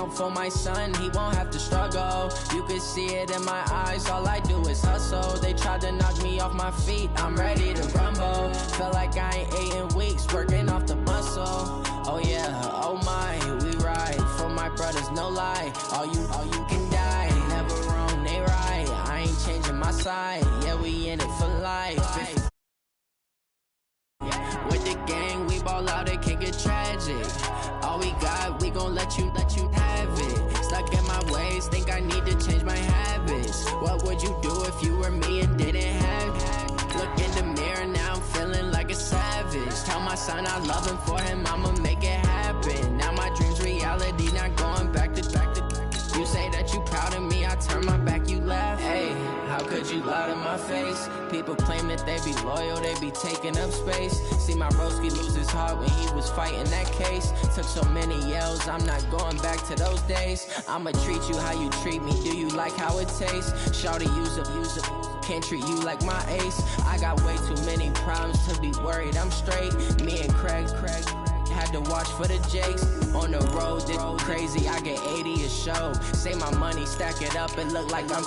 hope for my son, he won't have to struggle. You can see it in my eyes, all I do is hustle. They tried to knock me off my feet, I'm ready to rumble. Feel like I ain't ate in weeks, working off the muscle. Oh yeah, oh my, we ride for my brothers, no lie. All you can die, never wrong, they right. I ain't changing my side, yeah, we in it for life. With the gang, we ball out, it can get tragic. All we got, we gon' let you have it. Stuck in my ways, think I need to change my habits. What would you do if you were me and didn't have it? Look in the mirror, now I'm feeling like a savage. Tell my son I love him, for him I'ma make it happen. Now my dream's reality, not going back to. You say that you proud of me, I turn my back, you laugh. Hey, how could you lie to my face? People claim that they be loyal, they be taking up space. See my broski lose his heart when he was fighting that case. Took so many yells, I'm not going back to those days. I'ma treat you how you treat me, do you like how it tastes? Shawty, use up, can't treat you like my ace. I got way too many problems to be worried, I'm straight. Me and Craig had to watch for the Jakes. On the road, this crazy, I get 80 a show. Say my money, stack it up, and look like I'm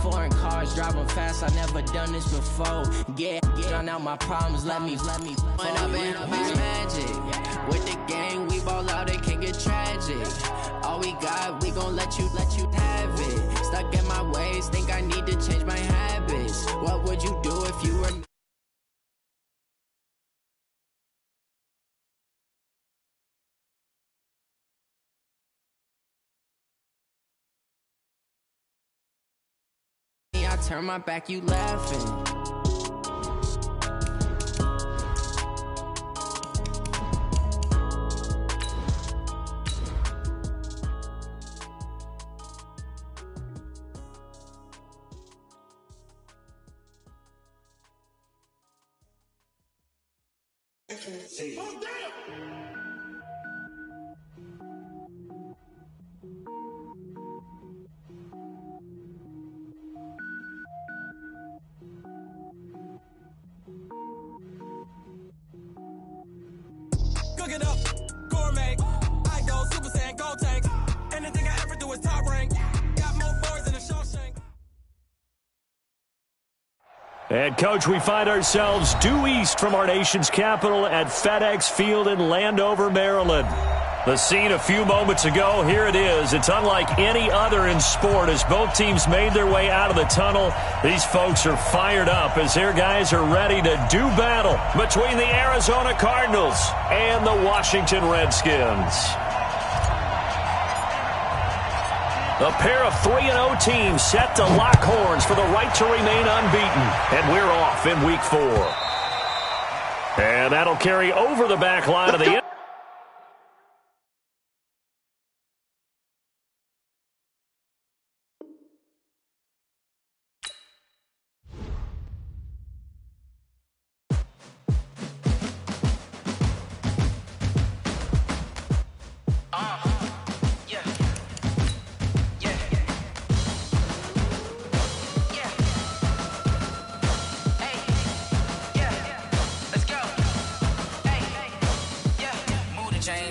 foreign cars, driving fast, I never done this before. Get on out my problems, let me When up in up is magic. With the gang, we ball out, it can get tragic. All we got, we gon' let you have it. Stuck in my ways, think I need to change my habits. What would you do if you were I turn my back, you laughing. Cook it up, gourmet. I go Super Saiyan, gold tank. Anything I ever do is top rank. Got more boards than a Shawshank. And, Coach, we find ourselves due east from our nation's capital at FedEx Field in Landover, Maryland. The scene a few moments ago, here it is. It's unlike any other in sport as both teams made their way out of the tunnel. These folks are fired up as their guys are ready to do battle between the Arizona Cardinals and the Washington Redskins. A pair of 3-0 teams set to lock horns for the right to remain unbeaten. And we're off in week 4. And that'll carry over the back line of the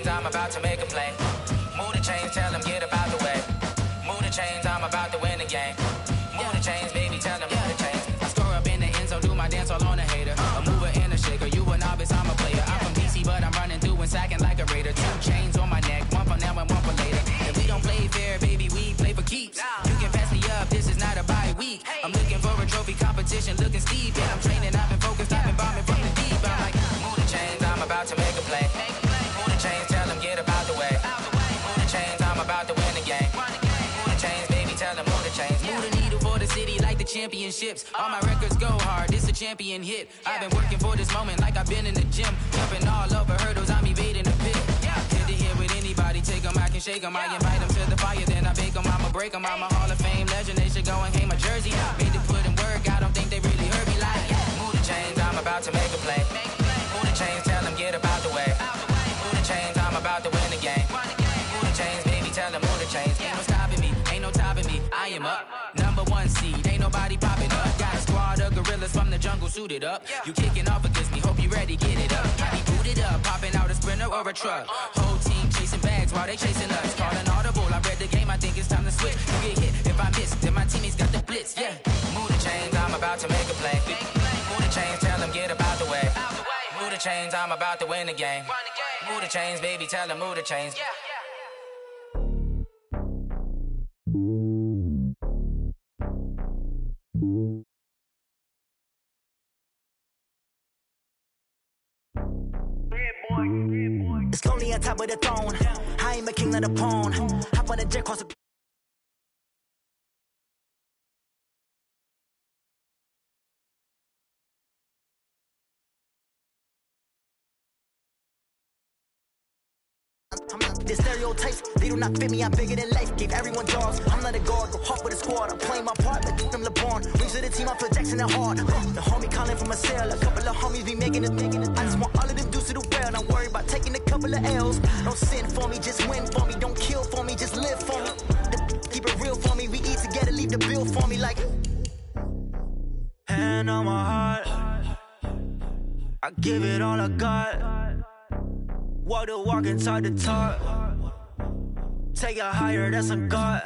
I'm about to make a play. Move the chains, tell them get about the way. Move the chains, I'm about to win the game. Move the chains, baby, tell them move the chains. I score up in the end zone, do my dance all on a hater. A mover and a shaker, you a novice, I'm a player. I'm from DC, but I'm running through and sacking like a raider. 2 chains on my neck, one for now and one for later. If we don't play fair, baby, we play for keeps. You can pass me up, this is not a bye week. I'm looking for a trophy competition, looking steep. And I'm training, I've been focused, I've been bombing from the deep. I'm like, move the chains, I'm about to make a play. Move the chains, tell them get about the way. Move the chains, I'm about to win the game. Move the chains, baby, tell them move the chains. Move the needle for the city like the championships. All my records go hard, this a champion hit. I've been working for this moment like I've been in the gym. Jumping all over hurdles, I'm evading the pit. Hit to hit with anybody, take them, I can shake them. I invite them to the fire, then I bake them, I'ma break them. I'm a Hall of Fame legend, they should go and hang my jersey. Made to put in work, I don't think they really heard me like. Move the chains, I'm about to make a play. Move the chains, tell them get about the way. Move the chains, I'm about to win the game. Move the chains, baby, tell them move the chains. Ain't no stopping me, ain't no topping me. I am up, #1 seed, ain't nobody popping up. Got a squad of gorillas from the jungle suited up. You kicking off against me, hope you ready, get it up. Body booted up, popping out a sprinter or a truck. Whole team chasing bags while they chasing us. Calling all about to win the game. Move the chains, baby, tell them move the chains. It's lonely on top of the throne. I ain't a king, not a pawn. Hop on a jet, cross a the stereotypes, they do not fit me, I'm bigger than life. Gave everyone jobs, I'm not a guard, go hard with a squad. I'm playing my part, like them LeBron. Rings of the team, I feel Jackson and hard. The homie calling from a cell, a couple of homies be making it. I just want all of them dudes to do well, not worry about taking a couple of L's. Don't sin for me, just win for me. Don't kill for me, just live for me. Keep it real for me, we eat together, leave the bill for me like. Hand on my heart, I give it all I got. Walk the walk inside the talk. Take it higher, that's a God.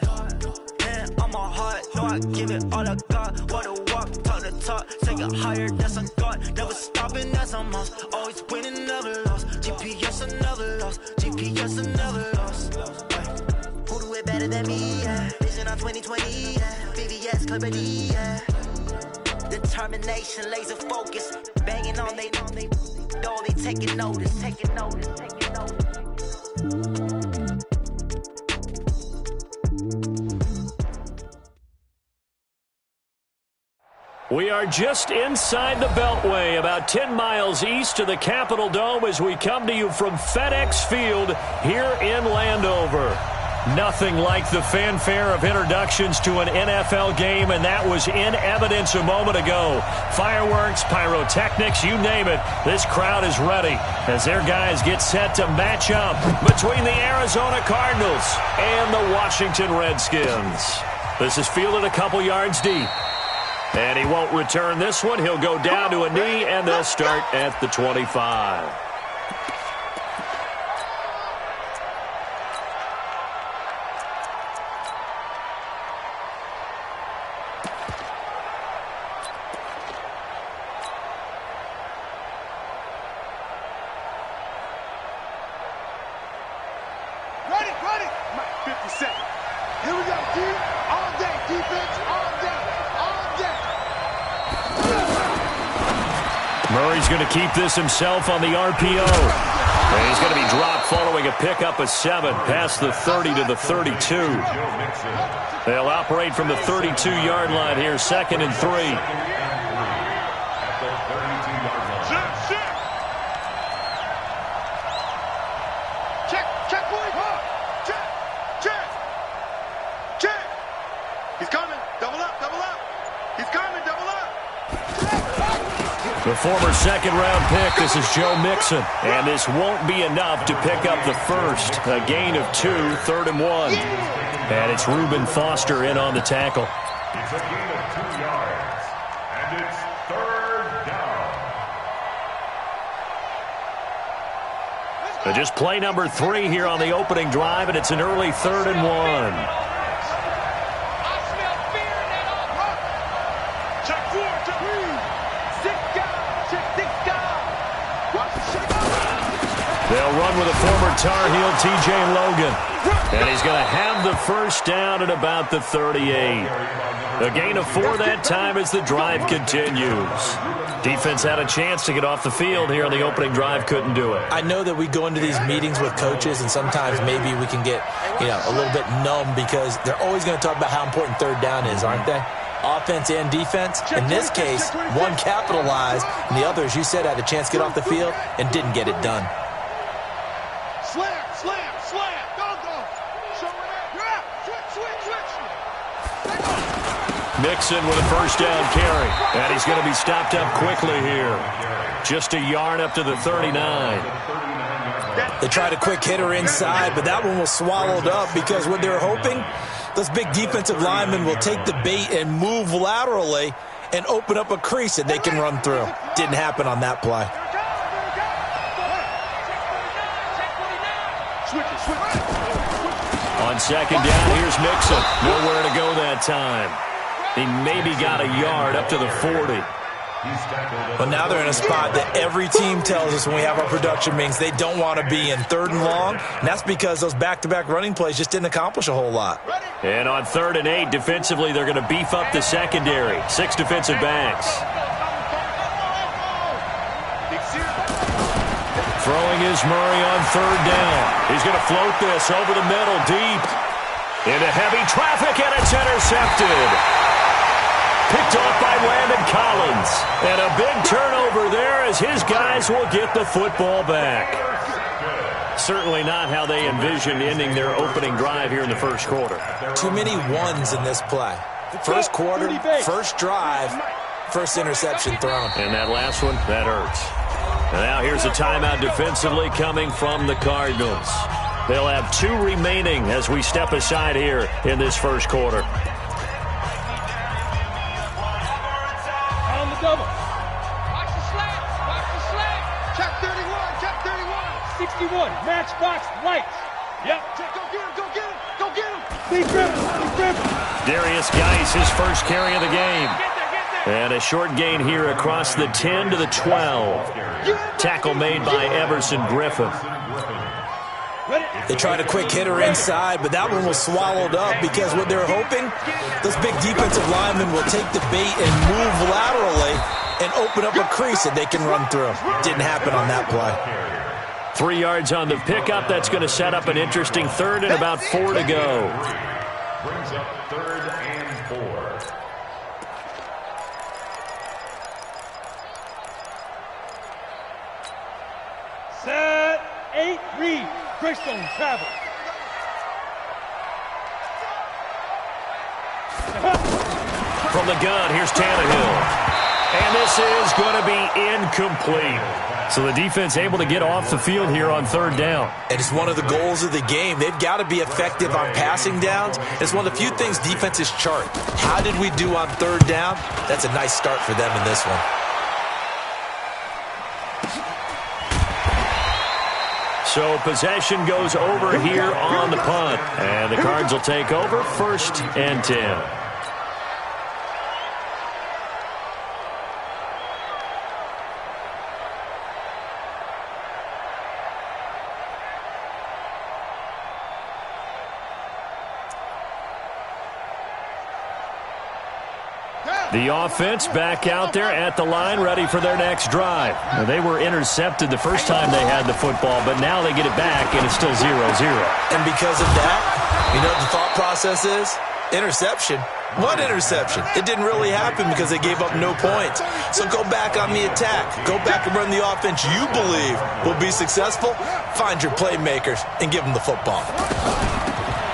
Hand on my heart, no, I give it all I got. Walk the walk, talk the talk. Take it higher, that's a God. Never stopping, that's a must. Always winning, never lost. GPS, I never lost. GPS, I never lost. Who do it better than me? Yeah. Vision on 2020, yeah. VVS, Clarity, yeah. Determination, laser focus. Banging on they know they taking notice. We are just inside the Beltway, about 10 miles east of the Capitol Dome as we come to you from FedEx Field here in Landover. Nothing like the fanfare of introductions to an NFL game, and that was in evidence a moment ago. Fireworks, pyrotechnics, you name it. This crowd is ready as their guys get set to match up between the Arizona Cardinals and the Washington Redskins. This is fielded a couple yards deep. And he won't return this one. He'll go down to a knee, and they'll start at the 25. Ready. 50 seconds. Here we go, D. All day. Defense, all day. Murray's going to keep this himself on the RPO. And he's going to be dropped following a pickup of 7 past the 30 to the 32. They'll operate from the 32-yard line here, 2nd and 3. The former second-round pick, this is Joe Mixon. And this won't be enough to pick up the first. A gain of 2, 3rd and 1. And it's Reuben Foster in on the tackle. It's a gain of 2 yards. And it's 3rd down. Just play number 3 here on the opening drive, and it's an early 3rd and 1. They'll run with a former Tar Heel, T.J. Logan. And he's going to have the first down at about the 38. A gain of 4 that time as the drive continues. Defense had a chance to get off the field here on the opening drive, couldn't do it. I know that we go into these meetings with coaches, and sometimes maybe we can get, a little bit numb because they're always going to talk about how important 3rd down is, aren't they? Offense and defense. In this case, one capitalized, and the other, as you said, had a chance to get off the field and didn't get it done. Slam. Go. Show it. You're out. Switch. Mixon with a first down carry. And he's going to be stopped up quickly here. Just a yard up to the 39. They tried a quick hitter inside, but that one was swallowed up because what they were hoping, those big defensive linemen will take the bait and move laterally and open up a crease that they can run through. Didn't happen on that play. On 2nd down, here's Mixon. Nowhere to go that time. He maybe got a yard up to the 40. But now they're in a spot that every team tells us when we have our production meetings they don't want to be in, 3rd and long. And that's because those back-to-back running plays just didn't accomplish a whole lot. And on 3rd and 8, defensively, they're going to beef up the secondary. 6 defensive backs. Throwing is Murray on 3rd down. He's going to float this over the middle, deep. Into heavy traffic, and it's intercepted. Picked off by Landon Collins. And a big turnover there as his guys will get the football back. Certainly not how they envisioned ending their opening drive here in the first quarter. Too many ones in this play. First quarter, first drive, first interception thrown. And that last one, that hurts. And now here's a timeout defensively coming from the Cardinals. They'll have 2 remaining as we step aside here in this first quarter. Double. Watch the slant. Watch the slant. Check 31. Check 31. 61. Matchbox lights. Yep. Go get him. Go get him. Go get him. Big dribble. Darius Geis, his first carry of the game. And a short gain here across the 10 to the 12. Tackle made by Everson Griffin. They tried a quick hitter inside, but that one was swallowed up because what they're hoping, those big defensive linemen will take the bait and move laterally and open up a crease that they can run through. Didn't happen on that play. 3 yards on the pickup. That's going to set up an interesting 3rd and about 4 to go. Brings up 3rd and 4. Set. 8. Read. Greystone travel. From the gun, here's Tannehill. And this is going to be incomplete. So the defense able to get off the field here on 3rd down. And it's one of the goals of the game. They've got to be effective on passing downs. It's one of the few things defenses chart. How did we do on 3rd down? That's a nice start for them in this one. So possession goes over here on the punt. And the Cards will take over 1st and 10. The offense back out there at the line, ready for their next drive. Now, they were intercepted the first time they had the football, but now they get it back, and it's still 0-0. And because of that, you know what the thought process is? Interception. What interception? It didn't really happen because they gave up no points. So go back on the attack. Go back and run the offense you believe will be successful. Find your playmakers and give them the football.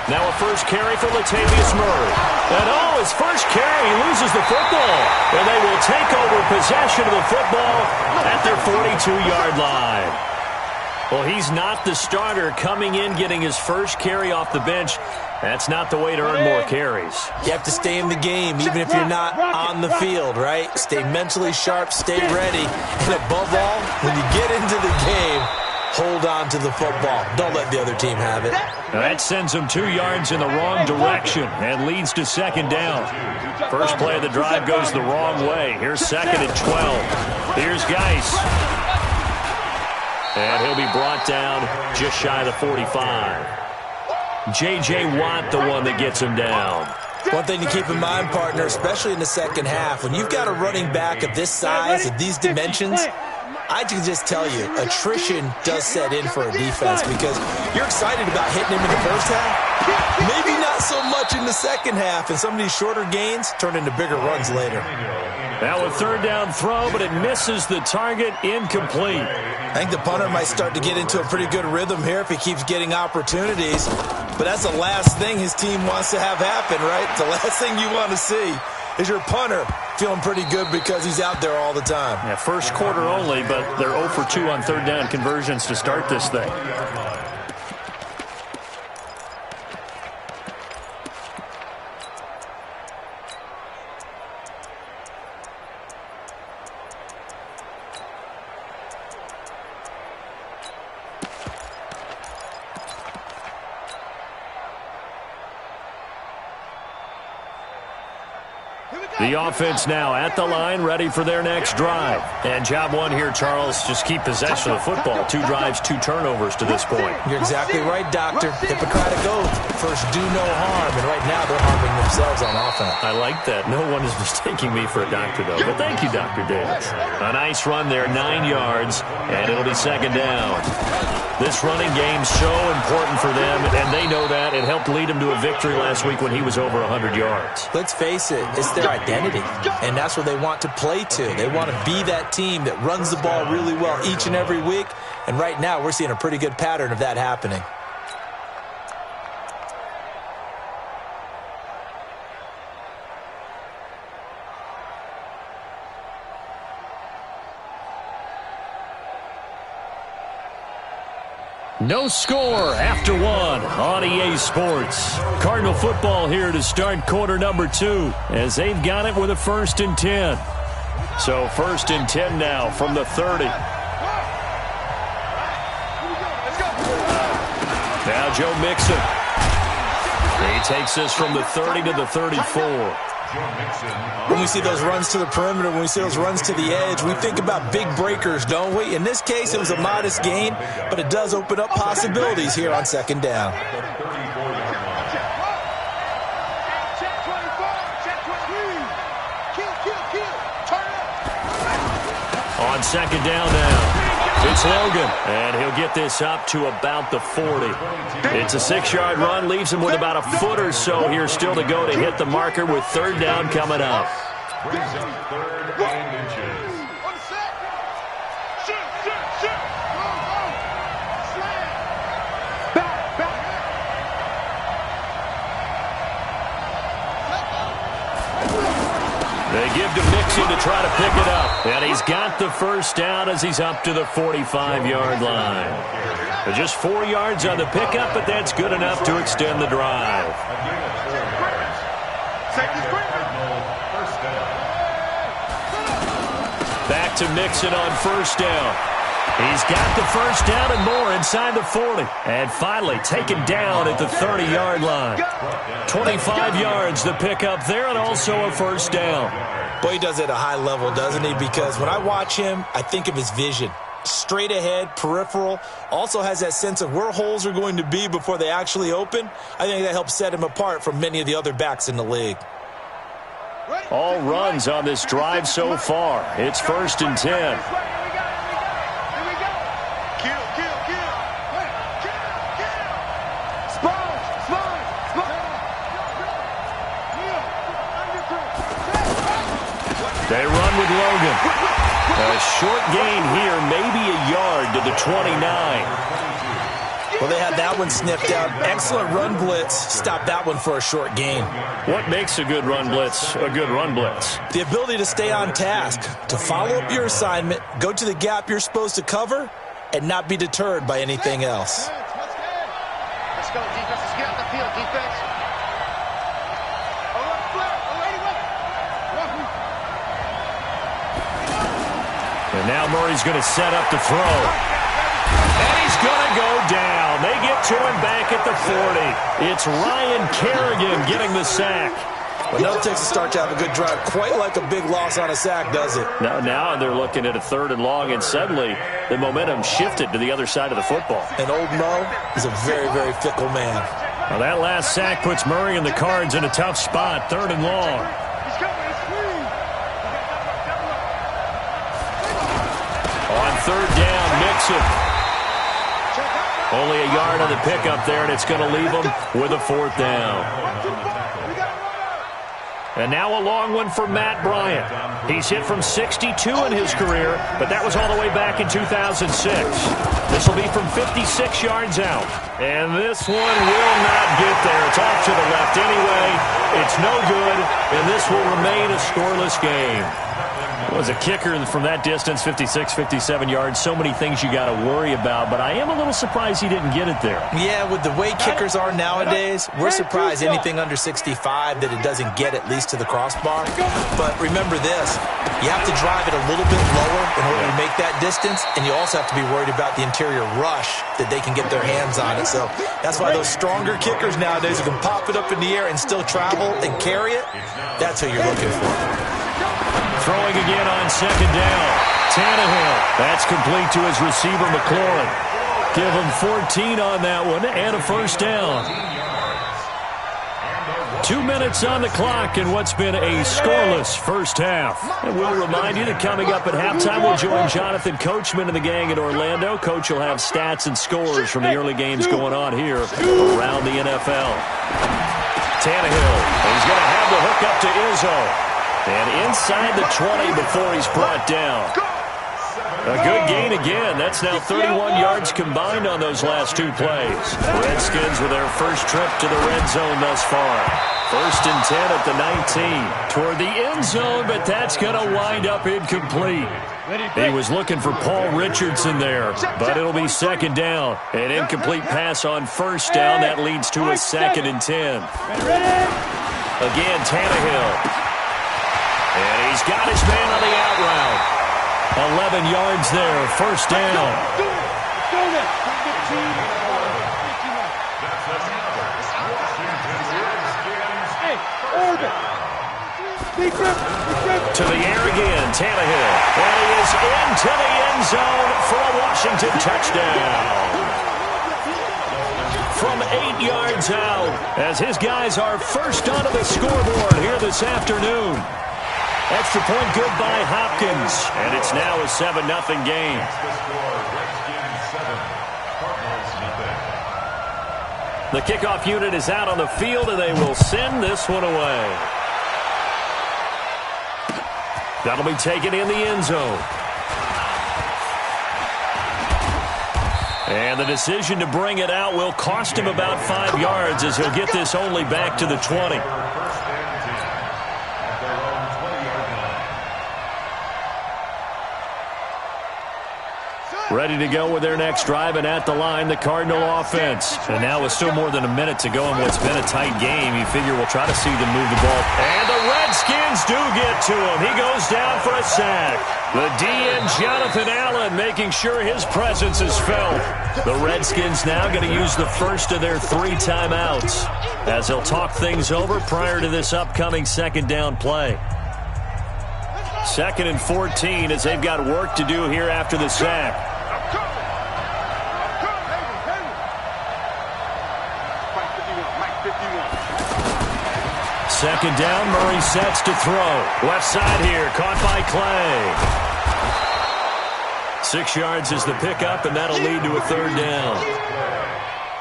Now a first carry for Latavius Murray. And his first carry, he loses the football. And they will take over possession of the football at their 42-yard line. Well, he's not the starter coming in, getting his first carry off the bench. That's not the way to earn more carries. You have to stay in the game, even if you're not on the field, right? Stay mentally sharp, stay ready. And above all, when you get into the game, hold on to the football. Don't let the other team have it. Now that sends them 2 yards in the wrong direction and leads to 2nd down. First play of the drive goes the wrong way. Here's 2nd and 12. Here's Geis. And he'll be brought down just shy of the 45. J.J. Watt, the one that gets him down. One thing to keep in mind, partner, especially in the second half, when you've got a running back of this size, of these dimensions, I can just tell you, attrition does set in for a defense because you're excited about hitting him in the first half. Maybe not so much in the second half, and some of these shorter gains turn into bigger runs later. Now a 3rd down throw, but it misses the target, incomplete. I think the punter might start to get into a pretty good rhythm here if he keeps getting opportunities. But that's the last thing his team wants to have happen, right? The last thing you want to see is your punter feeling pretty good because he's out there all the time. Yeah, first quarter only, but they're 0 for 2 on 3rd down conversions to start this thing. The offense now at the line, ready for their next drive. And job one here, Charles, just keep possession of the football. 2 drives, 2 turnovers to this point. You're exactly right, Doctor. Hippocratic oath. First, do no harm. And right now, they're harming themselves on offense. I like that. No one is mistaking me for a doctor, though. But thank you, Dr. Davis. A nice run there, 9 yards, and it'll be second down. This running game's so important for them, and they know that. It helped lead them to a victory last week when he was over 100 yards. Let's face it, it's their identity, and that's what they want to play to. They want to be that team that runs the ball really well each and every week, and right now we're seeing a pretty good pattern of that happening. No score after 1 on EA Sports. Cardinal football here to start quarter number 2 as they've got it with a 1st and 10. So 1st and 10 now from the 30. Now Joe Mixon. He takes this from the 30 to the 34. When we see those runs to the perimeter, when we see those runs to the edge, we think about big breakers, don't we? In this case, it was a modest gain, but it does open up possibilities here on second down. On second down now, it's Logan, and he'll get this up to about the 40. It's a 6-yard run, leaves him with about a foot or so here still to go to hit the marker with third down coming up. They give to Mixon to try to pick it up. And he's got the first down as he's up to the 45-yard line. Just 4 yards on the pickup, but that's good enough to extend the drive. Back to Mixon on first down. He's got the first down and more inside the 40. And finally taken down at the 30-yard line. 25 yards the pickup there, and also a first down. Boy, he does it at a high level, doesn't he? Because when I watch him, I think of his vision. Straight ahead, peripheral, also has that sense of where holes are going to be before they actually open. I think that helps set him apart from many of the other backs in the league. All runs on this drive so far. It's 1st and 10. They run with Logan. A short gain here, maybe a yard to the 29. Well, they had that one sniffed out. Excellent run blitz. Stop that one for a short gain. What makes a good run blitz a good run blitz? The ability to stay on task, to follow up your assignment, go to the gap you're supposed to cover, and not be deterred by anything else. Let's go, defense. Let's get out the field, defense. And now Murray's going to set up to throw. And he's going to go down. They get to him back at the 40. It's Ryan Kerrigan getting the sack. Well, no, it takes a start to have a good drive. Quite like a big loss on a sack, does it? Now they're looking at a 3rd and long, and suddenly the momentum shifted to the other side of the football. And old Mo is a very, very fickle man. Well, that last sack puts Murray and the Cards in a tough spot, 3rd and long. On 3rd down, Mixon. Only a yard on the pickup there, and it's going to leave them with a 4th down. And now a long one for Matt Bryant. He's hit from 62 in his career, but that was all the way back in 2006. This will be from 56 yards out. And this one will not get there. It's off to the left anyway. It's no good, and this will remain a scoreless game. Was a kicker from that distance, 56, 57 yards. So many things you got to worry about, but I am a little surprised he didn't get it there. Yeah, with the way kickers are nowadays, we're surprised anything under 65 that it doesn't get at least to the crossbar. But remember this, you have to drive it a little bit lower in order to make that distance, and you also have to be worried about the interior rush that they can get their hands on it. So that's why those stronger kickers nowadays who can pop it up in the air and still travel level and carry it, that's who you're looking for. Throwing again on second down. Tannehill. That's complete to his receiver, McLaurin. Give him 14 on that one and a first down. 2 minutes on the clock in what's been a scoreless first half. And we'll remind you that coming up at halftime, we'll join Jonathan Coachman and the gang in Orlando. Coach will have stats and scores from the early games going on here around the NFL. Tannehill. He's going to have the hook up to Izzo. And inside the 20 before he's brought down. A good gain again. That's now 31 yards combined on those last 2 plays. Redskins with their first trip to the red zone thus far. 1st and 10 at the 19. Toward the end zone, but that's going to wind up incomplete. He was looking for Paul Richardson there, but it'll be second down. An incomplete pass on first down. That leads to a 2nd and 10. Again, Tannehill. And he's got his man on the out route. 11 yards there, first down. To the air again, Tannehill. And he is into the end zone for a Washington touchdown. From 8 yards out, as his guys are first onto the scoreboard here this afternoon. Extra point good by Hopkins, and it's now a 7-0 game. The kickoff unit is out on the field, and they will send this one away. That'll be taken in the end zone. And the decision to bring it out will cost him about 5 yards, as he'll get this only back to the 20. Ready to go with their next drive, and at the line, the Cardinal offense. And now with still more than a minute to go in what's been a tight game, you figure we'll try to see them move the ball. And the Redskins do get to him. He goes down for a sack. The DN, Jonathan Allen, making sure his presence is felt. The Redskins now going to use the first of their 3 timeouts as they'll talk things over prior to this upcoming second down play. 2nd and 14 as they've got work to do here after the sack. Second down, Murray sets to throw. Left side here, caught by Clay. 6 yards is the pickup, and that'll lead to a 3rd down.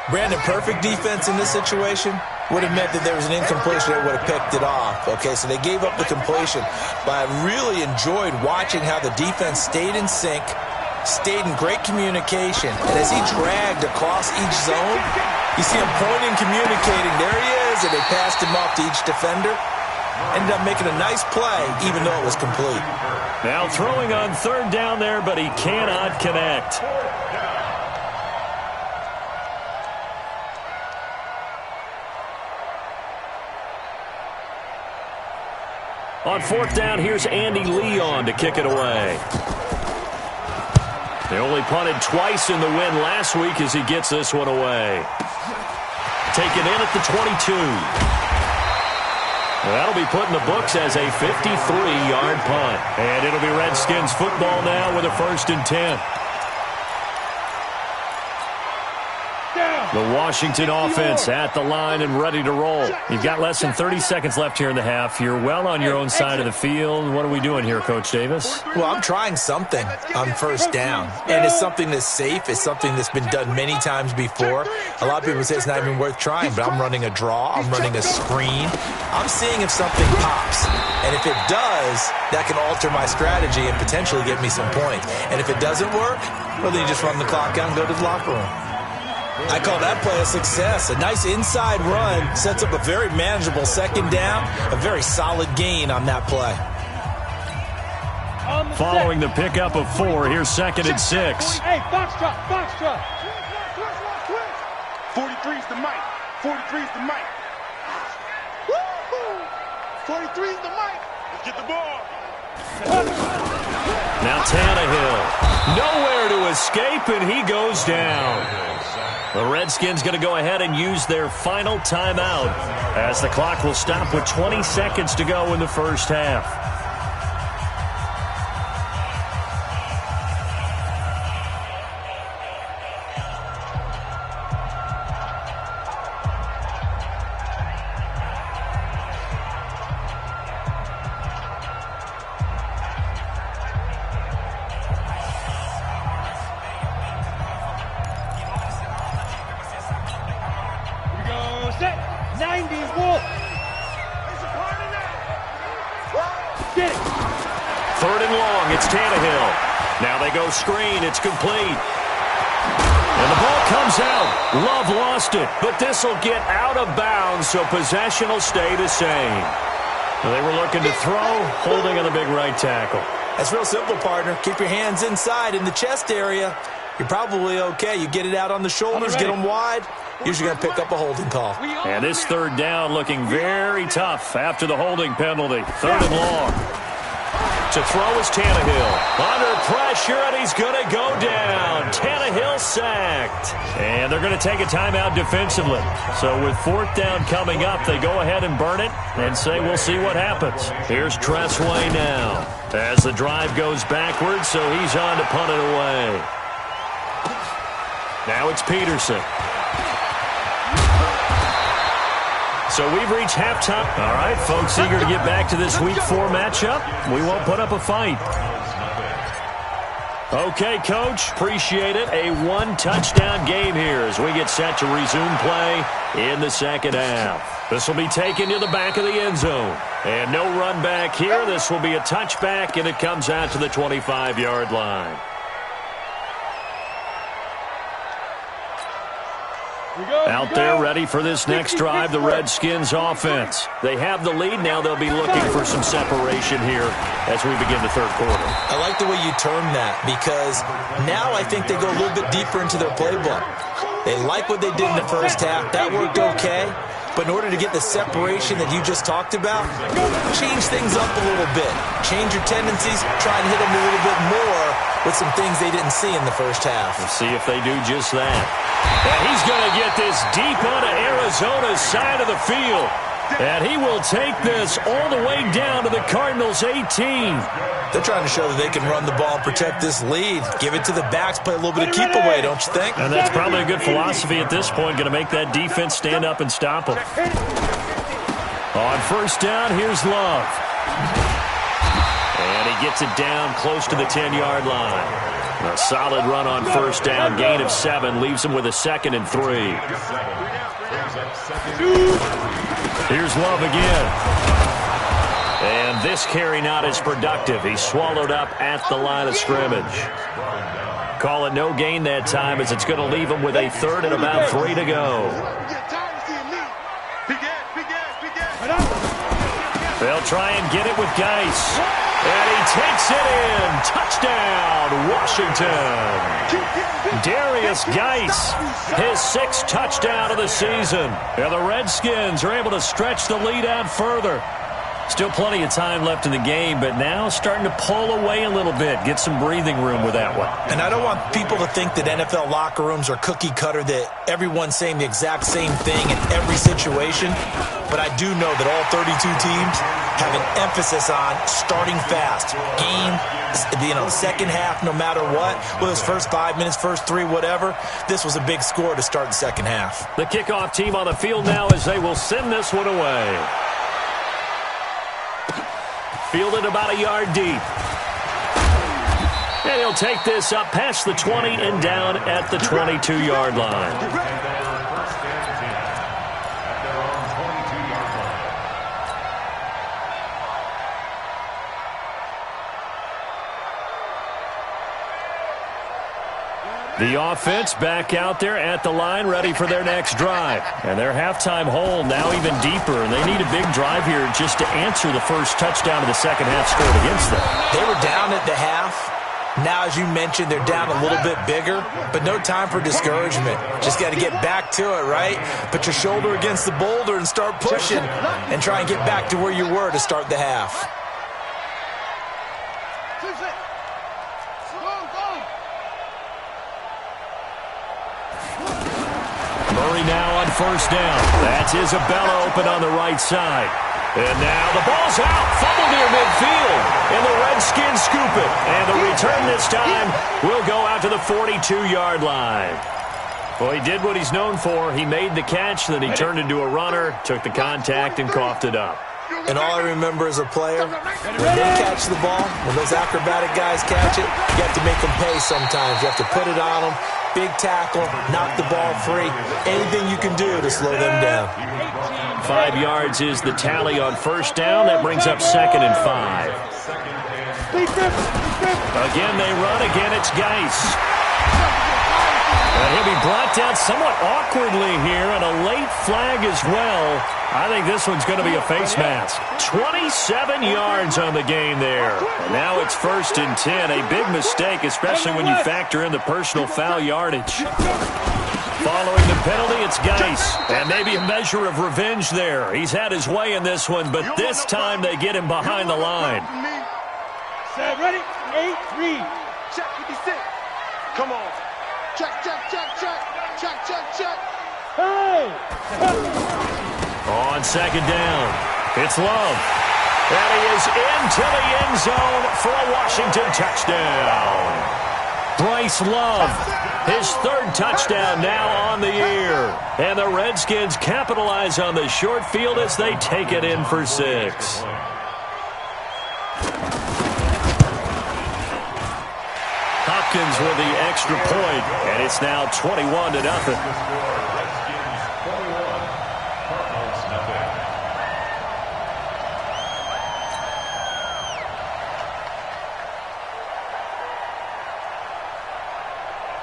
Brandon, perfect defense in this situation would have meant that there was an incompletion that would have picked it off. Okay, so they gave up the completion, but I really enjoyed watching how the defense stayed in sync, stayed in great communication, and as he dragged across each zone, you see him pointing, communicating. There he is, and they passed him off to each defender. Ended up making a nice play, even though it was complete. Now throwing on 3rd down there, but he cannot connect. On 4th down, here's Andy Leon to kick it away. They only punted twice in the win last week as he gets this one away. Taken in at the 22. That'll be put in the books as a 53-yard punt. And it'll be Redskins football now with a 1st and 10. The Washington offense at the line and ready to roll. You've got less than 30 seconds left here in the half. You're well on your own side of the field. What are we doing here, Coach Davis? Well, I'm trying something on 1st down. And it's something that's safe. It's something that's been done many times before. A lot of people say it's not even worth trying, but I'm running a draw. I'm running a screen. I'm seeing if something pops. And if it does, that can alter my strategy and potentially get me some points. And if it doesn't work, well, then you just run the clock out and go to the locker room. I call that play a success. A nice inside run sets up a very manageable 2nd down, a very solid gain on that play. Following the pickup of 4, here's 2nd and 6. Hey, box drop. 43's the mic. 43's the mic. 43's the mic. Let's get the ball. Now Tannehill. Nowhere to escape, and he goes down. The Redskins going to go ahead and use their final timeout as the clock will stop with 20 seconds to go in the first half. Third and long, it's Tannehill. Now they go screen, it's complete. And the ball comes out. Love lost it, but this will get out of bounds, so possession will stay the same. They were looking to throw, holding on the big right tackle. That's real simple, partner. Keep your hands inside in the chest area. You're probably okay. You get it out on the shoulders, get them wide. Usually going to pick up a holding call. And this third down looking very tough after the holding penalty. Third and long. To throw is Tannehill. Under pressure, and he's going to go down. Tannehill sacked. And they're going to take a timeout defensively. So with fourth down coming up, they go ahead and burn it and say we'll see what happens. Here's Tressway now. As the drive goes backwards, so he's on to punt it away. Now it's Peterson. So we've reached halftime. All right, folks, eager to get back to this Week 4 matchup. We won't put up a fight. Okay, Coach, appreciate it. A one-touchdown game here as we get set to resume play in the second half. This will be taken to the back of the end zone. And no run back here. This will be a touchback, and it comes out to the 25-yard line. Out there ready for this next drive, the Redskins offense. They have the lead. Now they'll be looking for some separation here as we begin the third quarter. I like the way you term that because now I think they go a little bit deeper into their playbook. They like what they did in the first half. That worked okay. But in order to get the separation that you just talked about, change things up a little bit. Change your tendencies. Try and hit them a little bit more with some things they didn't see in the first half. We'll see if they do just that. And he's going to get this deep onto Arizona's side of the field. And he will take this all the way down to the Cardinals' 18. They're trying to show that they can run the ball and protect this lead. Give it to the backs, play a little bit of keep away, don't you think? And that's probably a good philosophy at this point, going to make that defense stand up and stop them. On first down, here's Love. And he gets it down close to the 10-yard line. A solid run on first down, gain of 7, leaves him with a 2nd and 3. Here's Love again. And this carry not as productive. He's swallowed up at the line of scrimmage. Call it no gain that time as it's going to leave him with a 3rd and about 3 to go. They'll try and get it with Geis. And he takes it in. Touchdown, Washington. Darius Geis, his 6th touchdown of the season. And the Redskins are able to stretch the lead out further. Still plenty of time left in the game, but now starting to pull away a little bit, get some breathing room with that one. And I don't want people to think that NFL locker rooms are cookie cutter, that everyone's saying the exact same thing in every situation. But I do know that all 32 teams have an emphasis on starting fast. Second half, no matter what, whether it's first 5 minutes, first 3, whatever, this was a big score to start the second half. The kickoff team on the field now as they will send this one away. Fielded about a yard deep. And he'll take this up past the 20 and down at the 22-yard line. The offense back out there at the line, ready for their next drive. And their halftime hole now even deeper, and they need a big drive here just to answer the first touchdown of the second half scored against them. They were down at the half. Now, as you mentioned, they're down a little bit bigger, but no time for discouragement. Just got to get back to it, right? Put your shoulder against the boulder and start pushing and try and get back to where you were to start the half. first down. That's Isabella open on the right side. And now the ball's out. Fumble near midfield. And the Redskins scoop it. And the return this time will go out to the 42-yard line. Well, he did what he's known for. He made the catch, then he turned into a runner, took the contact, and coughed it up. And all I remember as a player, when they catch the ball, when those acrobatic guys catch it, you have to make them pay sometimes. You have to put it on them, big tackle, knock the ball free, anything you can do to slow them down. 5 yards is the tally on first down. That brings up 2nd and 5. Again, they run. Again, it's Geis. And he'll be brought down somewhat awkwardly here, and a late flag as well. I think this one's going to be a face mask. 27 yards on the gain there. And now it's 1st and 10. A big mistake, especially when you factor in the personal foul yardage. Following the penalty, it's Geis. And maybe a measure of revenge there. He's had his way in this one, but this time they get him behind the line. Set, ready, 8-3. Check 56. Come on. Check, check, check, check. Check, check, check. Hey! On 2nd down, it's Love. And he is into the end zone for a Washington touchdown. Bryce Love, his 3rd touchdown now on the year. And the Redskins capitalize on the short field as they take it in for 6. Hopkins with the extra point, and it's now 21-0.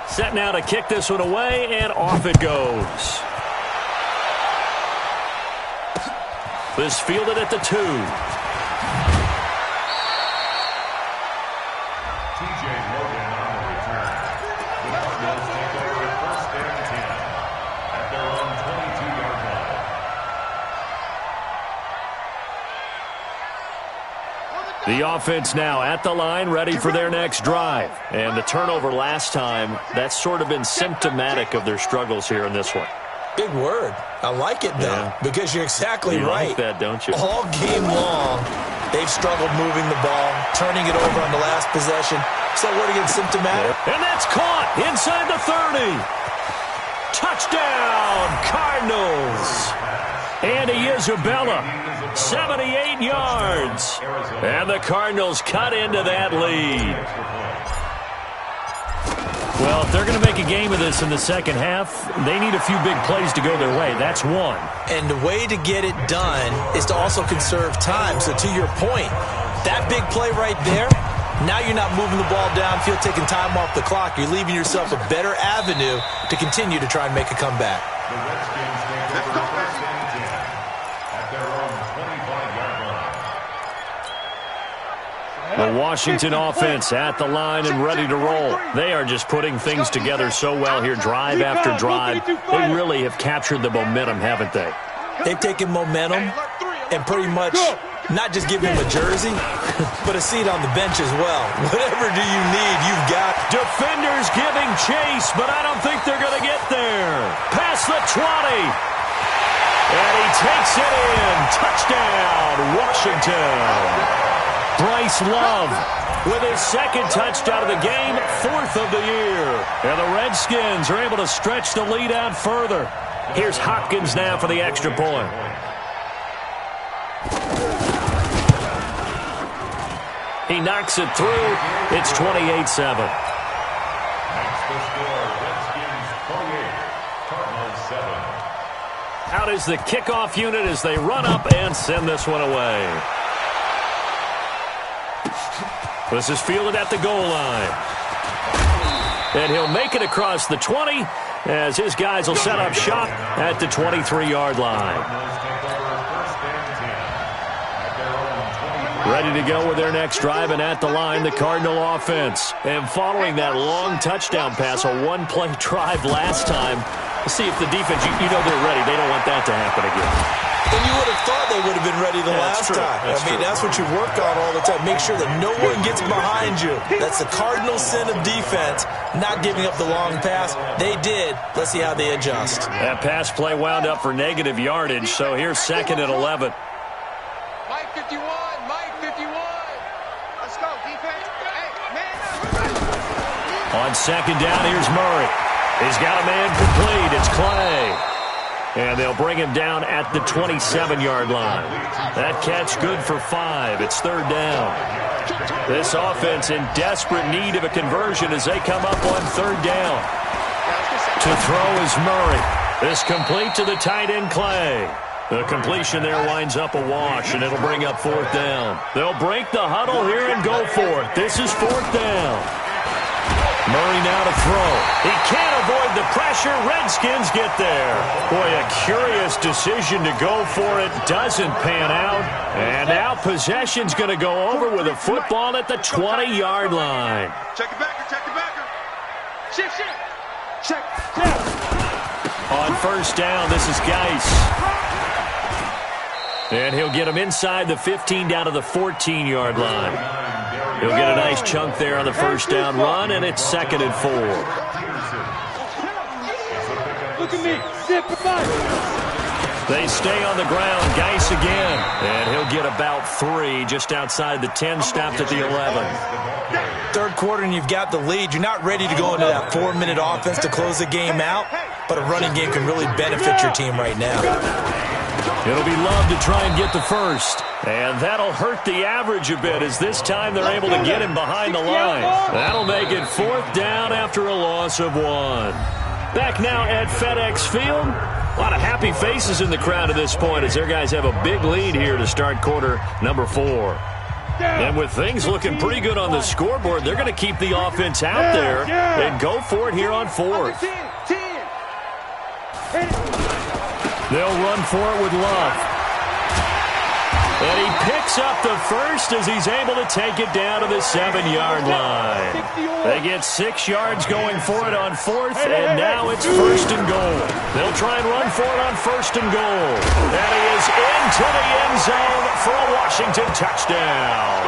Set now to kick this one away, and off it goes. This fielded at the 2. The offense now at the line, ready for their next drive. And the turnover last time, that's sort of been symptomatic of their struggles here in this one. Big word. I like it, though, because you're exactly right. You like that, don't you? All game long, they've struggled moving the ball, turning it over on the last possession. Is that word again, symptomatic? And that's caught inside the 30. Touchdown, Cardinals. Andy Isabella, 78 yards. And the Cardinals cut into that lead. Well, if they're going to make a game of this in the second half, they need a few big plays to go their way. That's one. And the way to get it done is to also conserve time. So to your point, that big play right there, now you're not moving the ball downfield, taking time off the clock. You're leaving yourself a better avenue to continue to try and make a comeback. The Redskins take over first and 10 at their own 25-yard line. The Washington offense at the line and ready to roll. They are just putting things together so well here, drive after drive. They really have captured the momentum, haven't they? They've taken momentum and pretty much not just give him a jersey, but a seat on the bench as well. Whatever do you need, you've got. Defenders giving chase, but I don't think they're going to get there. Past the 20. And he takes it in. Touchdown, Washington. Bryce Love with his 2nd touchdown of the game, 4th of the year. And the Redskins are able to stretch the lead out further. Here's Hopkins now for the extra point. He knocks it through. It's 28-7. That's the score. Redskins 28, Cardinals 7. Out is the kickoff unit as they run up and send this one away. This is fielded at the goal line. And he'll make it across the 20 as his guys will set up shop at the 23-yard line. Ready to go with their next drive, and at the line, the Cardinal offense. And following that long touchdown pass, a one-play drive last time, see if the defense, you know they're ready. They don't want that to happen again. And you would have thought they would have been ready the last time. That's what you work on all the time. Make sure that no one gets behind you. That's the cardinal sin of defense, not giving up the long pass. They did. Let's see how they adjust. That pass play wound up for negative yardage, so here's 2nd and 11. Mike 51, Mike 51. Let's go, defense. Hey, man. On 2nd down, here's Murray. He's got a man complete. It's Clay. And they'll bring him down at the 27-yard line. That catch good for 5. It's 3rd down. This offense in desperate need of a conversion as they come up on 3rd down. To throw is Murray. This complete to the tight end, Clay. The completion there winds up a wash, and it'll bring up 4th down. They'll break the huddle here and go for it. This is 4th down. Murray now to throw. He can't avoid the pressure. Redskins get there. Boy, a curious decision to go for it. Doesn't pan out. And now possession's going to go over with a football at the 20-yard line. Check it backer, check it backer. Shift. Check. On 1st down, this is Geis. And he'll get him inside the 15 down to the 14-yard line. He'll get a nice chunk there on the 1st down run, and it's 2nd and 4. Look at me. Zip it. They stay on the ground. Geis again. And he'll get about 3 just outside the 10, stopped at the 11. 3rd quarter and you've got the lead. You're not ready to go into that 4-minute offense to close the game out, but a running game can really benefit your team right now. It'll be Love to try and get the 1st. And that'll hurt the average a bit as this time they're able to get him behind the line. That'll make it 4th down after a loss of 1. Back now at FedEx Field. A lot of happy faces in the crowd at this point as their guys have a big lead here to start quarter number 4. And with things looking pretty good on the scoreboard, they're going to keep the offense out there and go for it here on 4th. They'll run for it with Love. And he picks up the 1st as he's able to take it down to the 7-yard line. They get 6 yards going for it on 4th, and now it's 1st and goal. They'll try and run for it on 1st and goal. And he is into the end zone for a Washington touchdown.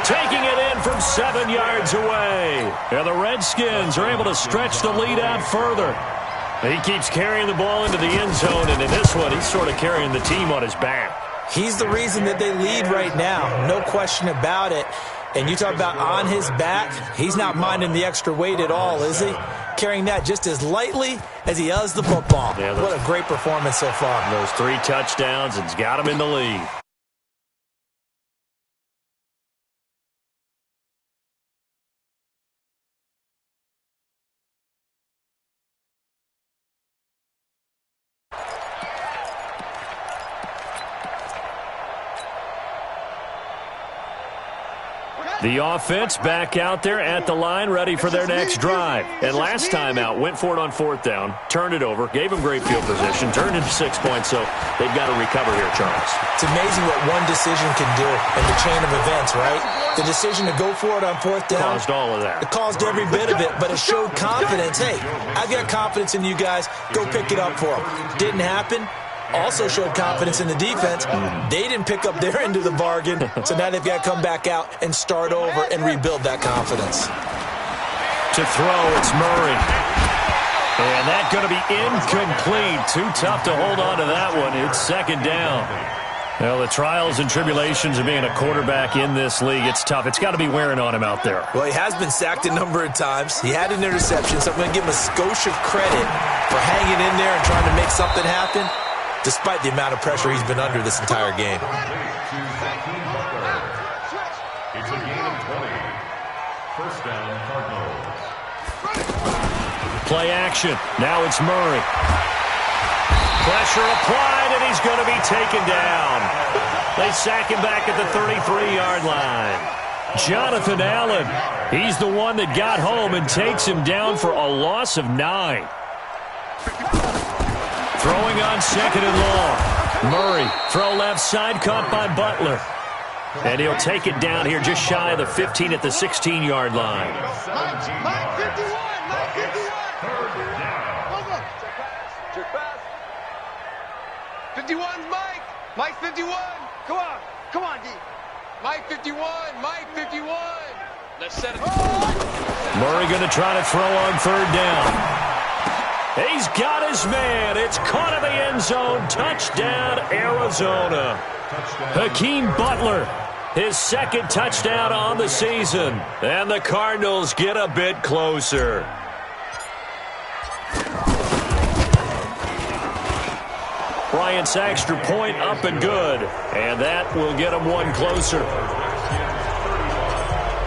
Taking it in from 7 yards away. And the Redskins are able to stretch the lead out further. He keeps carrying the ball into the end zone, and in this one, he's sort of carrying the team on his back. He's the reason that they lead right now. No question about it. And you talk about on his back, he's not minding the extra weight at all, is he? Carrying that just as lightly as he does the football. Yeah, what a great performance so far. Those 3 touchdowns and's got him in the lead. The offense back out there at the line, ready for their next drive. And last time out, went for it on 4th down, turned it over, gave them great field position, turned into 6 points, so they've got to recover here, Charles. It's amazing what one decision can do in the chain of events, right? The decision to go for it on 4th down. Caused all of that. It caused every bit of it, but it showed confidence. Hey, I've got confidence in you guys. Go pick it up for them. Didn't happen. Also showed confidence in the defense. They didn't pick up their end of the bargain, so now they've got to come back out and start over and rebuild that confidence. To throw, it's Murray. And that's going to be incomplete. Too tough to hold on to that one. It's 2nd down. Well, the trials and tribulations of being a quarterback in this league, it's tough. It's got to be wearing on him out there. Well, he has been sacked a number of times. He had an interception, so I'm going to give him a skosh of credit for hanging in there and trying to make something happen, despite the amount of pressure he's been under this entire game. It's a gain of 20. 1st down, Cardinals. Play action. Now it's Murray. Pressure applied, and he's going to be taken down. They sack him back at the 33-yard line. Jonathan Allen, he's the one that got home and takes him down for a loss of 9. Throwing on 2nd and long. Murray, throw left side, caught by Butler. And he'll take it down here just shy of the 15 at the 16-yard line. Mike 51, Mike 51. 51's Mike. Mike 51. Come on. Come on, D. Mike 51. Mike 51. Let's set it. Murray going to try to throw on third down. He's got his man. It's caught in the end zone. Touchdown, Arizona. Hakeem Butler, his second touchdown on the season. And the Cardinals get a bit closer. Bryant's extra point up and good. And that will get him one closer.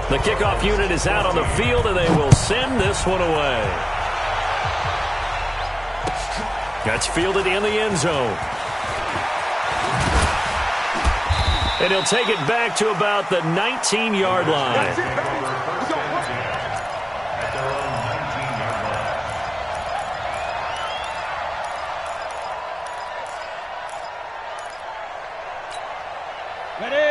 The kickoff unit is out on the field, and they will send this one away. That's fielded in the end zone. And he'll take it back to about the 19-yard line.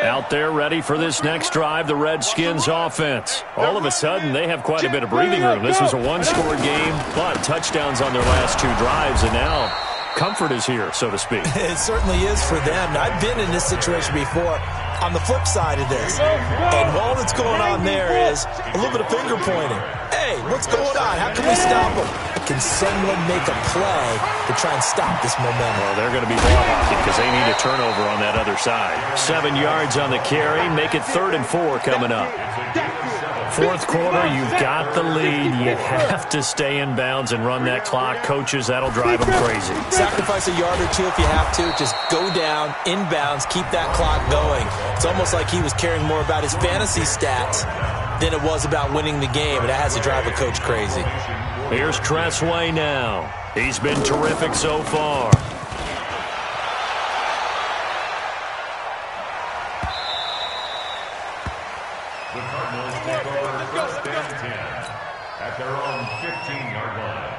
Out there ready for this next drive, the Redskins offense. All of a sudden, they have quite a bit of breathing room. This was a one-score game, but touchdowns on their last two drives, and now comfort is here, so to speak. It certainly is for them. I've been in this situation before on the flip side of this. And all that's going on there is a little bit of finger pointing. Hey, what's going on? How can we stop them? Can someone make a play to try and stop this momentum? Well, they're going to be ball hawking because they need a turnover on that other side. 7 yards on the carry. Make it 3rd and 4 coming up. Fourth quarter, you've got the lead. You have to stay in bounds and run that clock. Coaches, that'll drive them crazy. Sacrifice a yard or two if you have to. Just go down, in bounds, keep that clock going. It's almost like he was caring more about his fantasy stats than it was about winning the game, and that has to drive a coach crazy. Here's Tressway now. He's been terrific so far. The Cardinals take over first and 10 at their own 15-yard line.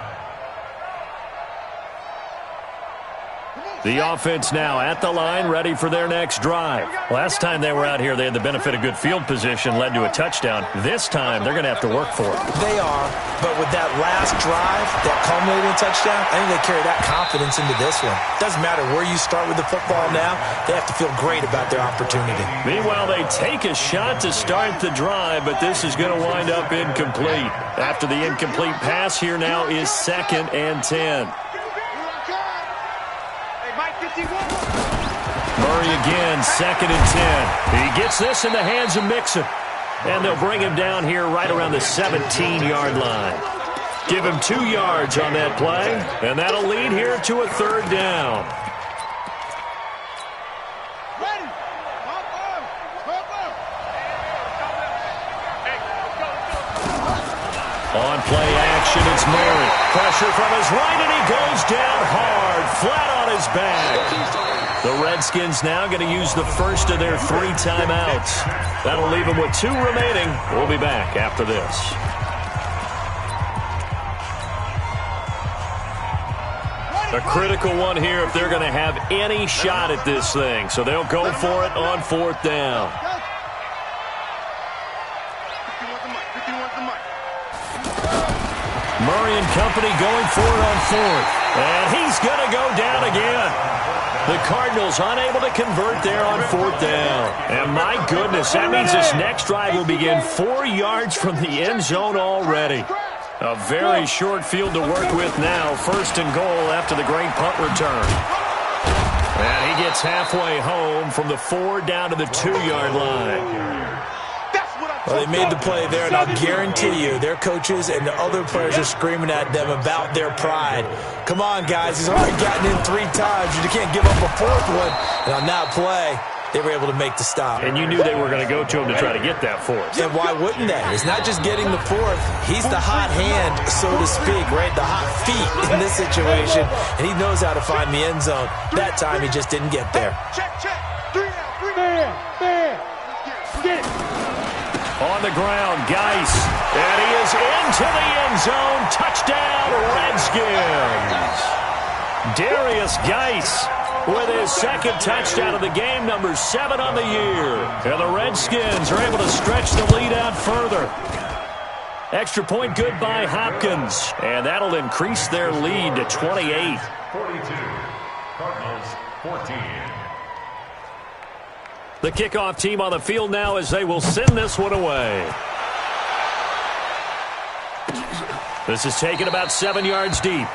The offense now at the line, ready for their next drive. Last time they were out here, they had the benefit of good field position, led to a touchdown. This time, they're going to have to work for it. They are, but with that last drive, that culminating touchdown, I think they carry that confidence into this one. Doesn't matter where you start with the football now, they have to feel great about their opportunity. Meanwhile, they take a shot to start the drive, but this is going to wind up incomplete. After the incomplete pass, here now is 2nd and 10. Murray again, 2nd and 10. He gets this in the hands of Mixon. And they'll bring him down here right around the 17-yard line. Give him 2 yards on that play, and that'll lead here to a 3rd down. On play action, it's Murray. Pressure from his right, and he goes down hard, flat on his back. The Redskins now going to use the first of their 3 timeouts. That'll leave them with 2 remaining. We'll be back after this. A critical one here if they're going to have any shot at this thing. So they'll go for it on 4th down. Murray and company going for it on 4th. And he's going to go down again. The Cardinals unable to convert there on 4th down. And my goodness, that means this next drive will begin 4 yards from the end zone already. A very short field to work with now. 1st and goal after the great punt return. And he gets halfway home from the 4 down to the 2-yard line. Well, they made the play there, and I'll guarantee you their coaches and the other players are screaming at them about their pride. Come on, guys. He's already gotten in 3 times. You can't give up a 4th one. And on that play, they were able to make the stop. And you knew they were going to go to him to try to get that 4th. And why wouldn't they? It's not just getting the 4th. He's the hot hand, so to speak, right? The hot feet in this situation. And he knows how to find the end zone. That time, he just didn't get there. Check. 3 down. Bam. Get it. On the ground, Geis. And he is into the end zone. Touchdown, Redskins. Darius Geis with his 2nd touchdown of the game, number 7 on the year. And the Redskins are able to stretch the lead out further. Extra point good by Hopkins. And that'll increase their lead to 28. 42. Cardinals 14. The kickoff team on the field now as they will send this one away. This is taken about 7 yards deep.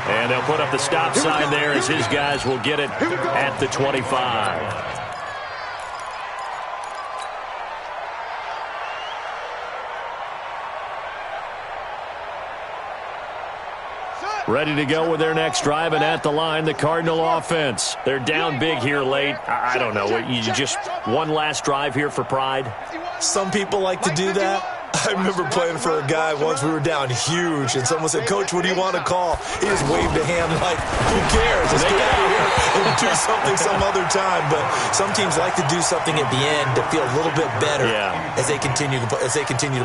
And they'll put up the stop sign there as his guys will get it at the 25. Ready to go with their next drive, and at the line, the Cardinal offense. They're down big here late. I don't know. You just one last drive here for pride? Some people like to do that. I remember playing for a guy once. We were down huge, and someone said, "Coach, what do you want to call?" He just waved a hand like, "Who cares? Let's get out of here and do something some other time." But some teams like to do something at the end to feel a little bit better as they continue to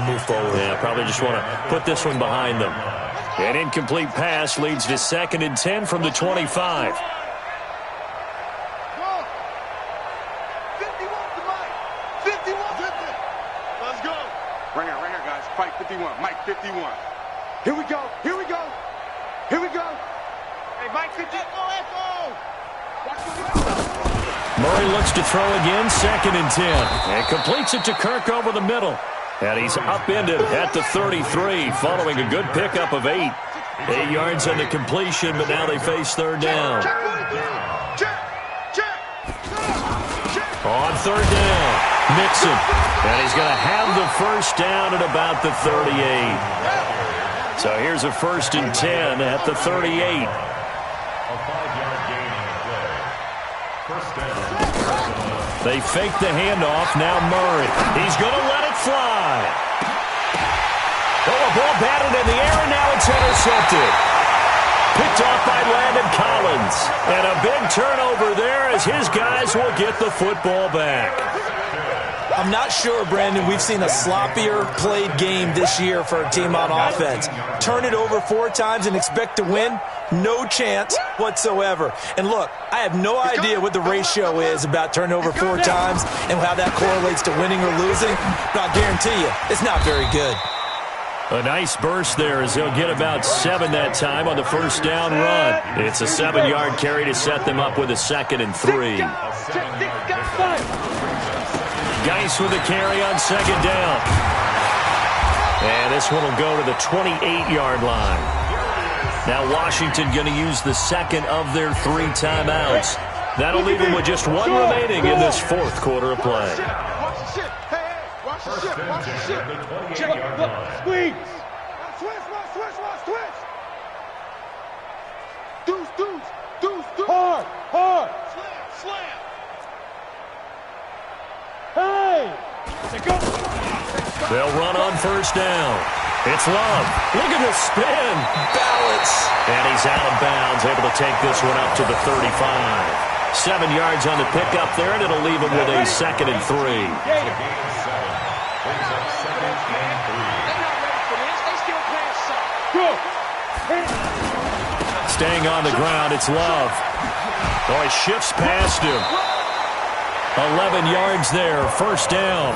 move forward. Yeah, probably just want to put this one behind them. An incomplete pass leads to 2nd and 10 from the 25. Let's go. Right here, guys. Fight 51. Mike 51. Here we go. Here we go. Here we go. Hey, Mike 50. Echo. Murray looks to throw again, 2nd and 10. And completes it to Kirk over the middle. And he's upended at the 33, following a good pickup of 8. 8 yards on the completion, but now they face 3rd down. On 3rd down, Mixon. And he's going to have the 1st down at about the 38. So here's a 1st and 10 at the 38. A 5-yard gain on the play. 1st down. They fake the handoff. Now Murray. He's going to let it fly. Oh, a ball batted in the air, and now it's intercepted. Picked off by Landon Collins. And a big turnover there as his guys will get the football back. I'm not sure, Brandon, we've seen a sloppier played game this year for a team on offense. Turn it over 4 times and expect to win? No chance whatsoever. And look, I have no idea what the ratio is about turning over 4 times and how that correlates to winning or losing, but I guarantee you, it's not very good. A nice burst there as they'll get about 7 that time on the 1st down run. It's a 7-yard carry to set them up with a 2nd and 3. Geis with a carry on 2nd down. And this one will go to the 28-yard line. Now Washington going to use the 2nd of their 3 timeouts. That'll leave them with just 1 remaining in this 4th quarter of play. Squeeze. Deuce. Hard. Slam. Hey. They'll run on 1st down. It's Love. Look at the spin. Balance. And he's out of bounds, able to take this one up to the 35. 7 yards on the pickup there, and it'll leave him with a 2nd and 3. Staying on the ground, it's Love. Oh, he shifts past him. 11 yards there, 1st down.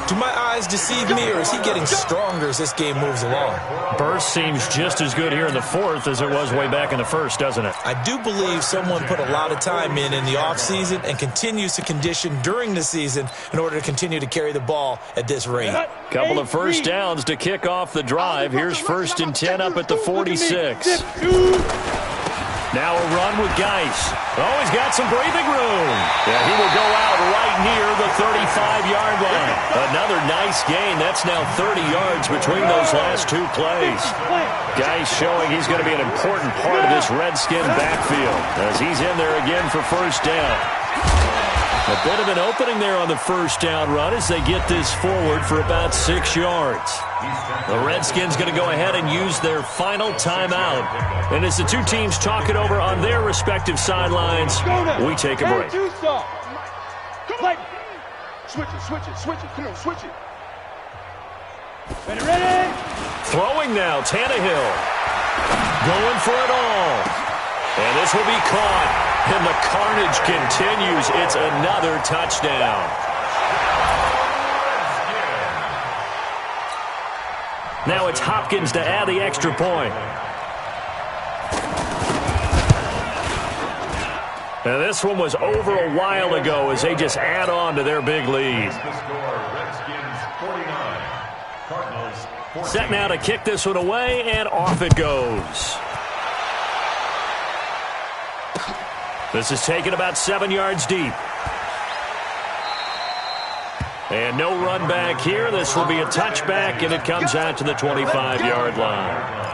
Do my eyes deceive me, or is he getting stronger as this game moves along? Burst seems just as good here in the 4th as it was way back in the 1st, doesn't it? I do believe someone put a lot of time in the offseason and continues to condition during the season in order to continue to carry the ball at this rate. Couple of 1st downs to kick off the drive. Here's 1st and 10 up at the 46. Now a run with Geis. Oh, he's got some breathing room. Yeah, he will go out right near the 35-yard line. Another nice gain. That's now 30 yards between those last 2 plays. Geis showing he's going to be an important part of this Redskin backfield as he's in there again for 1st down. A bit of an opening there on the 1st down run as they get this forward for about 6 yards. The Redskins going to go ahead and use their final timeout. And as the 2 teams talk it over on their respective sidelines, we take a break. Switch it. Come on, switch it. Ready? Throwing now, Tannehill. Going for it all. And this will be caught. And the carnage continues. It's another touchdown. Now it's Hopkins to add the extra point. Now, this one was over a while ago as they just add on to their big lead. The score, Redskins 49, Cardinals 14. Set now to kick this one away, and off it goes. This is taken about 7 yards deep. And no run back here. This will be a touchback, and it comes out to the 25-yard line.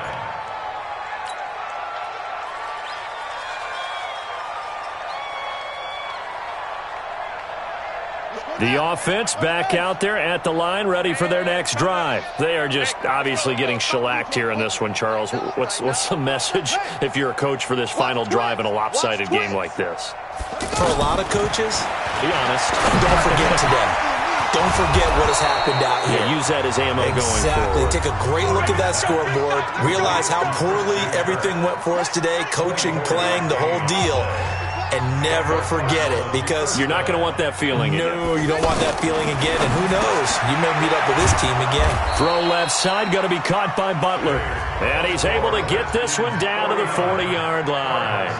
The offense back out there at the line, ready for their next drive. They are just obviously getting shellacked here in this one, Charles. What's the message if you're a coach for this final drive in a lopsided game like this? For a lot of coaches, be honest, don't forget today. Don't forget what has happened out here. Yeah, use that as ammo going forward. Exactly. Take a great look at that scoreboard. Realize how poorly everything went for us today, coaching, playing, the whole deal. And never forget it, because you're not going to want that feeling again. No, you don't want that feeling again. And who knows? You may meet up with this team again. Throw left side, going to be caught by Butler. And he's able to get this one down to the 40-yard line.